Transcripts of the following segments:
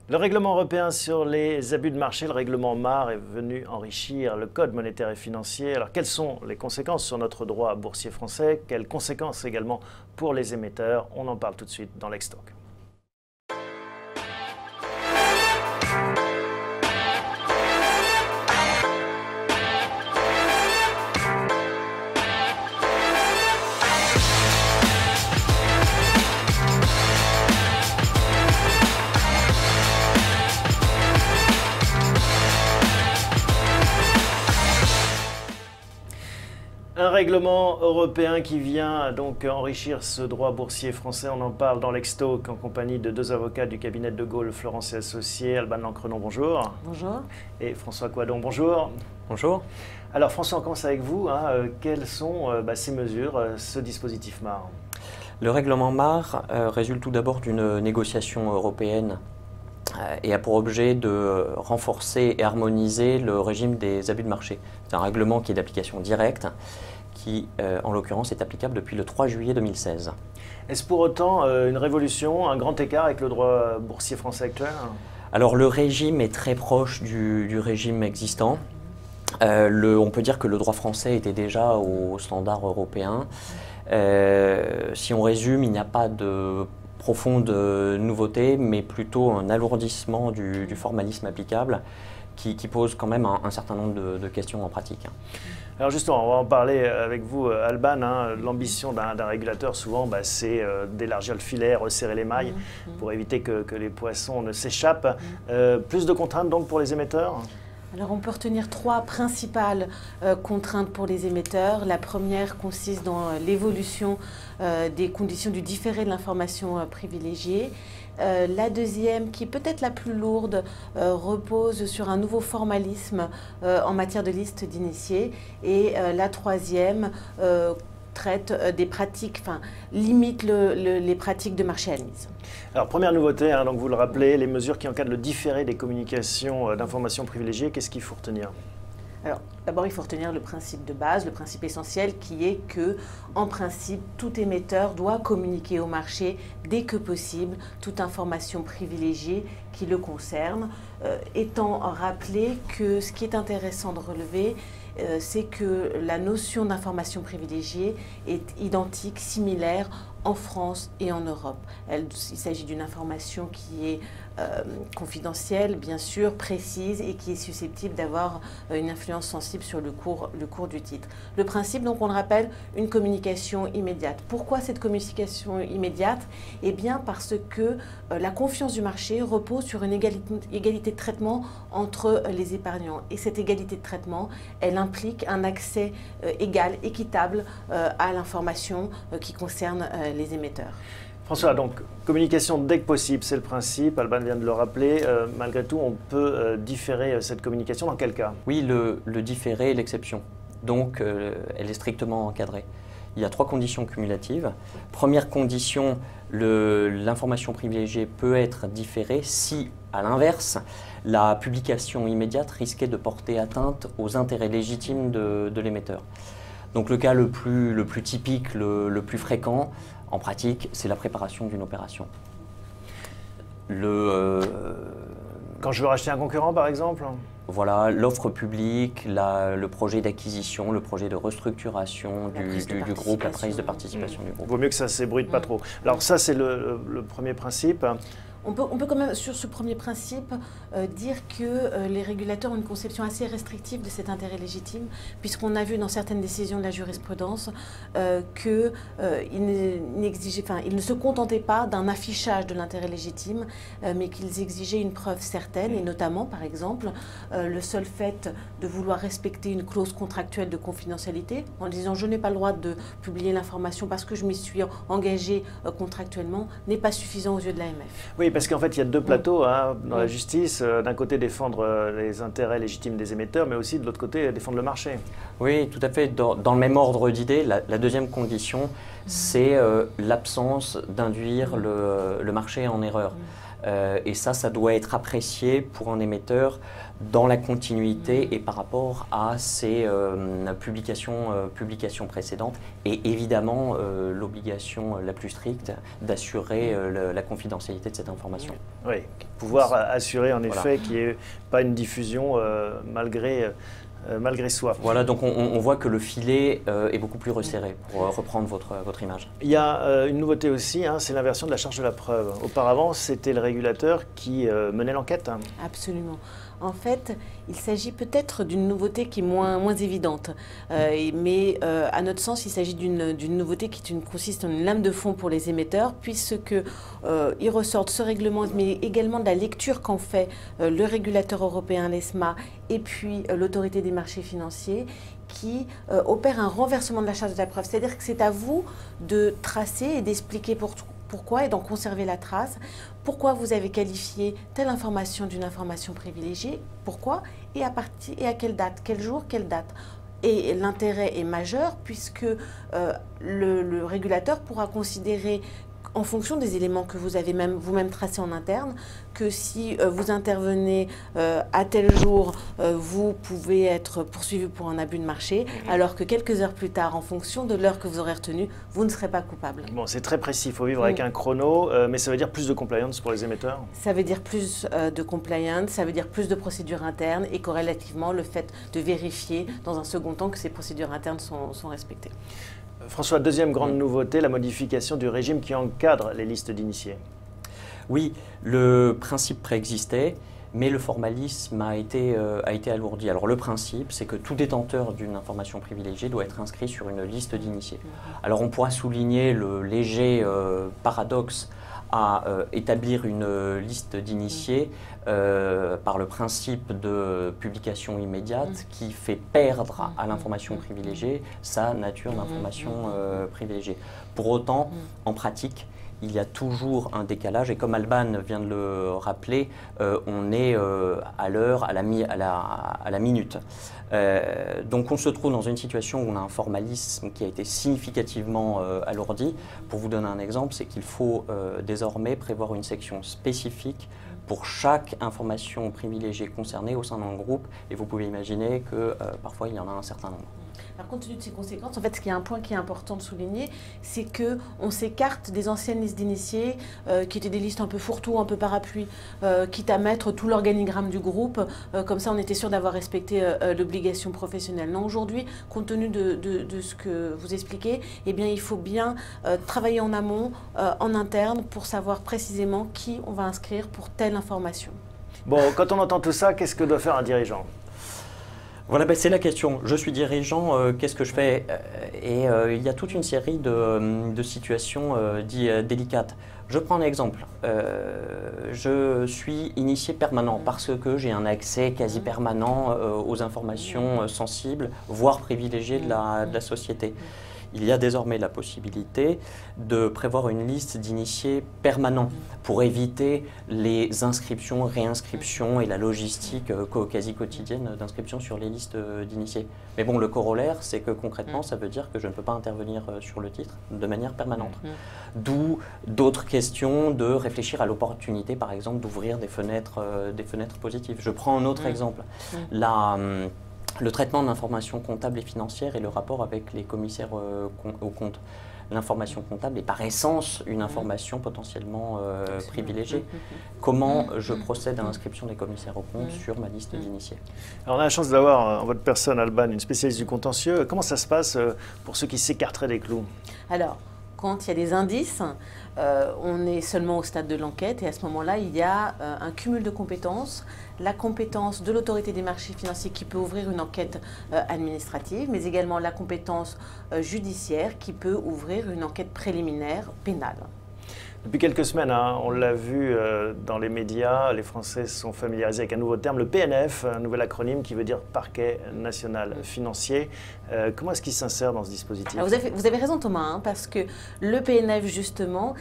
Le règlement européen sur les abus de marché, le règlement MAR, est venu enrichir le code monétaire et financier. Alors, quelles sont les conséquences sur notre droit boursier français? Quelles conséquences également pour les émetteurs? On en parle tout de suite dans l'Extalk. Un règlement européen qui vient donc enrichir ce droit boursier français. On en parle dans l'Extalk en compagnie de deux avocats du cabinet de Gaulle, Florence et Associés. Alban Lancrenon, bonjour. Bonjour. Et François Coadon, bonjour. Bonjour. Alors François, on commence avec vous. Quelles sont ces mesures, ce dispositif MAR? Le règlement MAR résulte tout d'abord d'une négociation européenne et a pour objet de renforcer et harmoniser le régime des abus de marché. C'est un règlement qui est d'application directe, qui en l'occurrence est applicable depuis le 3 juillet 2016. Est-ce pour autant une révolution, un grand écart avec le droit boursier français actuel? Alors le régime est très proche du régime existant. On peut dire que le droit français était déjà au standard européen. Si on résume, il n'y a pas de profonde nouveauté, mais plutôt un alourdissement du formalisme applicable qui pose quand même un certain nombre de questions en pratique. Alors justement, on va en parler avec vous, Alban. L'ambition d'un régulateur, souvent, c'est d'élargir le filet, resserrer les mailles pour éviter que les poissons ne s'échappent. Plus de contraintes donc pour les émetteurs? Alors on peut retenir trois principales contraintes pour les émetteurs. La première consiste dans l'évolution des conditions du différé de l'information privilégiée. La deuxième, qui est peut-être la plus lourde, repose sur un nouveau formalisme en matière de liste d'initiés. Et la troisième traite des pratiques, limite les pratiques de marché admises. Alors première nouveauté, donc vous le rappelez, les mesures qui encadrent le différé des communications d'informations privilégiées, qu'est-ce qu'il faut retenir? Alors, d'abord, il faut retenir le principe de base, le principe essentiel qui est que, en principe, tout émetteur doit communiquer au marché dès que possible toute information privilégiée qui le concerne, étant rappelé que ce qui est intéressant de relever, c'est que la notion d'information privilégiée est identique, similaire en France et en Europe. Il s'agit d'une information qui est confidentielle, bien sûr, précise et qui est susceptible d'avoir une influence sensible sur le cours du titre. Le principe, donc, on le rappelle, une communication immédiate. Pourquoi cette communication immédiate? Eh bien, parce que la confiance du marché repose sur une égalité de traitement entre les épargnants. Et cette égalité de traitement, elle implique un accès égal, équitable à l'information qui concerne les émetteurs. François, donc communication dès que possible, c'est le principe, Alban vient de le rappeler. Malgré tout, on peut différer cette communication dans quel cas? Oui, le différé est l'exception, donc elle est strictement encadrée. Il y a trois conditions cumulatives. Première condition, l'information privilégiée peut être différée si, à l'inverse, la publication immédiate risquait de porter atteinte aux intérêts légitimes de l'émetteur. Donc le cas le plus typique, le plus fréquent, en pratique, c'est la préparation d'une opération. Quand je veux racheter un concurrent, par exemple? Voilà, l'offre publique, le projet d'acquisition, le projet de restructuration du groupe, la prise de participation du groupe. Vaut mieux que ça s'ébruite pas trop. Alors ça, c'est le premier principe. On peut quand même, sur ce premier principe, dire que les régulateurs ont une conception assez restrictive de cet intérêt légitime, puisqu'on a vu dans certaines décisions de la jurisprudence qu'ils ne se contentaient pas d'un affichage de l'intérêt légitime, mais qu'ils exigeaient une preuve certaine, et notamment, par exemple, le seul fait de vouloir respecter une clause contractuelle de confidentialité, en disant je n'ai pas le droit de publier l'information parce que je m'y suis engagé contractuellement, n'est pas suffisant aux yeux de l'AMF. Oui, parce qu'en fait, il y a deux plateaux dans la justice. D'un côté, défendre les intérêts légitimes des émetteurs, mais aussi de l'autre côté, défendre le marché. Oui, tout à fait. Dans le même ordre d'idées, la deuxième condition, c'est l'absence d'induire le marché en erreur. Et ça doit être apprécié pour un émetteur dans la continuité et par rapport à ses publications précédentes. Et évidemment, l'obligation la plus stricte d'assurer la confidentialité de cette information. Oui, pouvoir assurer en effet qu'il n'y ait pas une diffusion malgré soi. Voilà, donc on voit que le filet est beaucoup plus resserré, pour reprendre votre image. Il y a une nouveauté aussi, c'est l'inversion de la charge de la preuve. Auparavant, c'était le régulateur qui menait l'enquête. Absolument. En fait, il s'agit peut-être d'une nouveauté qui est moins évidente, mais à notre sens, il s'agit d'une nouveauté qui consiste en une lame de fond pour les émetteurs, puisque il ressort de ce règlement, mais également de la lecture qu'en fait le régulateur européen, l'ESMA, et puis l'autorité des marchés financiers, qui opère un renversement de la charge de la preuve. C'est-à-dire que c'est à vous de tracer et d'expliquer pourquoi et d'en conserver la trace. Pourquoi vous avez qualifié telle information d'une information privilégiée, pourquoi et à quelle date, quel jour, quelle date. Et l'intérêt est majeur puisque le régulateur pourra considérer, en fonction des éléments que vous avez vous-même tracés en interne, que si vous intervenez à tel jour, vous pouvez être poursuivi pour un abus de marché, alors que quelques heures plus tard, en fonction de l'heure que vous aurez retenue, vous ne serez pas coupable. Bon, c'est très précis, il faut vivre avec un chrono, mais ça veut dire plus de compliance pour les émetteurs? Ça veut dire plus de compliance, ça veut dire plus de procédures internes et corrélativement le fait de vérifier dans un second temps que ces procédures internes sont respectées. François, deuxième grande nouveauté, la modification du régime qui encadre les listes d'initiés. Oui, le principe préexistait, mais le formalisme a été alourdi. Alors le principe, c'est que tout détenteur d'une information privilégiée doit être inscrit sur une liste d'initiés. Alors on pourra souligner le léger paradoxe à établir une liste d'initiés par le principe de publication immédiate qui fait perdre à l'information privilégiée sa nature d'information privilégiée. Pour autant, en pratique, il y a toujours un décalage et comme Alban vient de le rappeler, on est à l'heure, à la minute. Donc on se trouve dans une situation où on a un formalisme qui a été significativement alourdi. Pour vous donner un exemple, c'est qu'il faut désormais prévoir une section spécifique pour chaque information privilégiée concernée au sein d'un groupe et vous pouvez imaginer que parfois il y en a un certain nombre. Alors, compte tenu de ces conséquences, en fait, ce qui est un point qui est important de souligner, c'est qu'on s'écarte des anciennes listes d'initiés, qui étaient des listes un peu fourre-tout, un peu parapluie, quitte à mettre tout l'organigramme du groupe. Comme ça, on était sûr d'avoir respecté l'obligation professionnelle. Non, aujourd'hui, compte tenu de ce que vous expliquez, eh bien, il faut bien travailler en amont, en interne, pour savoir précisément qui on va inscrire pour telle information. Bon, quand on entend tout ça, qu'est-ce que doit faire un dirigeant ? Voilà, c'est la question. Je suis dirigeant, qu'est-ce que je fais? Et il y a toute une série de situations délicates. Je prends un exemple. Je suis initié permanent parce que j'ai un accès quasi permanent aux informations sensibles, voire privilégiées de la société. Il y a désormais la possibilité de prévoir une liste d'initiés permanents pour éviter les inscriptions, réinscriptions et la logistique quasi quotidienne d'inscription sur les listes d'initiés. Mais bon, le corollaire, c'est que concrètement, ça veut dire que je ne peux pas intervenir sur le titre de manière permanente. D'où d'autres questions de réfléchir à l'opportunité, par exemple, d'ouvrir des fenêtres positives. Je prends un autre exemple. Le traitement de l'information comptable et financière et le rapport avec les commissaires aux comptes. L'information comptable est par essence une information potentiellement privilégiée. Comment je procède à l'inscription des commissaires aux comptes sur ma liste d'initiés? Alors on a la chance d'avoir en votre personne, Alban, une spécialiste du contentieux. Comment ça se passe pour ceux qui s'écarteraient des clous? Alors, quand il y a des indices, on est seulement au stade de l'enquête et à ce moment-là, il y a un cumul de compétences. La compétence de l'autorité des marchés financiers qui peut ouvrir une enquête administrative, mais également la compétence judiciaire qui peut ouvrir une enquête préliminaire pénale. Depuis quelques semaines, on l'a vu dans les médias, les Français se sont familiarisés avec un nouveau terme, le PNF, un nouvel acronyme qui veut dire Parquet National Financier. Comment est-ce qu'il s'insère dans ce dispositif? Alors vous avez raison Thomas, parce que le PNF justement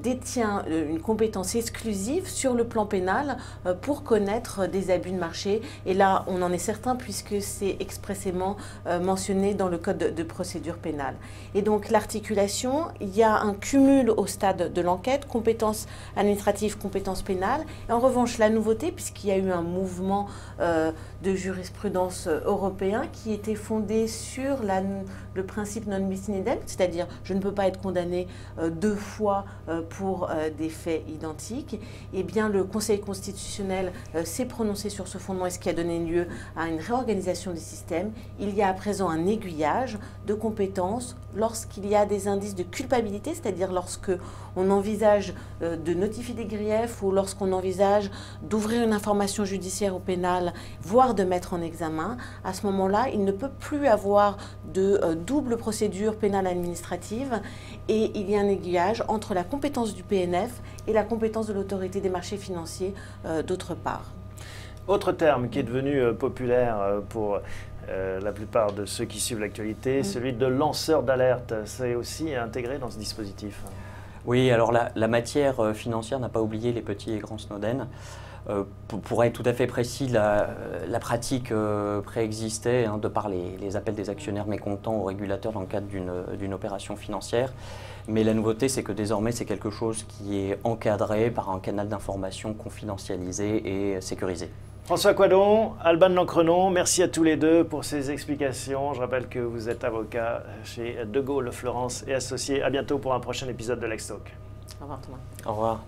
détient une compétence exclusive sur le plan pénal pour connaître des abus de marché. Et là, on en est certain puisque c'est expressément mentionné dans le code de procédure pénale. Et donc l'articulation, il y a un cumul au stade de l'enquête, compétences administratives, compétences pénales. Et en revanche, la nouveauté, puisqu'il y a eu un mouvement de jurisprudence européen qui était fondé sur le principe non bis in idem, c'est-à-dire je ne peux pas être condamné 2 fois pour des faits identiques, eh bien le Conseil constitutionnel s'est prononcé sur ce fondement et ce qui a donné lieu à une réorganisation du système. Il y a à présent un aiguillage de compétences lorsqu'il y a des indices de culpabilité, c'est-à-dire lorsque on envisage de notifier des griefs ou lorsqu'on envisage d'ouvrir une information judiciaire au pénal, voire de mettre en examen. À ce moment-là, il ne peut plus avoir de double procédure pénale administrative et il y a un aiguillage entre la compétence du PNF et la compétence de l'autorité des marchés financiers d'autre part. Autre terme qui est devenu populaire pour la plupart de ceux qui suivent l'actualité, celui de lanceur d'alerte. C'est aussi intégré dans ce dispositif. Oui, alors la matière financière n'a pas oublié les petits et grands Snowden. Pour être tout à fait précis, la pratique préexistait de par les appels des actionnaires mécontents au régulateur dans le cadre d'une opération financière. Mais la nouveauté, c'est que désormais, c'est quelque chose qui est encadré par un canal d'information confidentialisé et sécurisé. François Coidon, Alban Lancrenon, merci à tous les deux pour ces explications. Je rappelle que vous êtes avocat chez De Gaulle, Fleurance et Associés. À bientôt pour un prochain épisode de Lex Talk. Au revoir Thomas. Au revoir.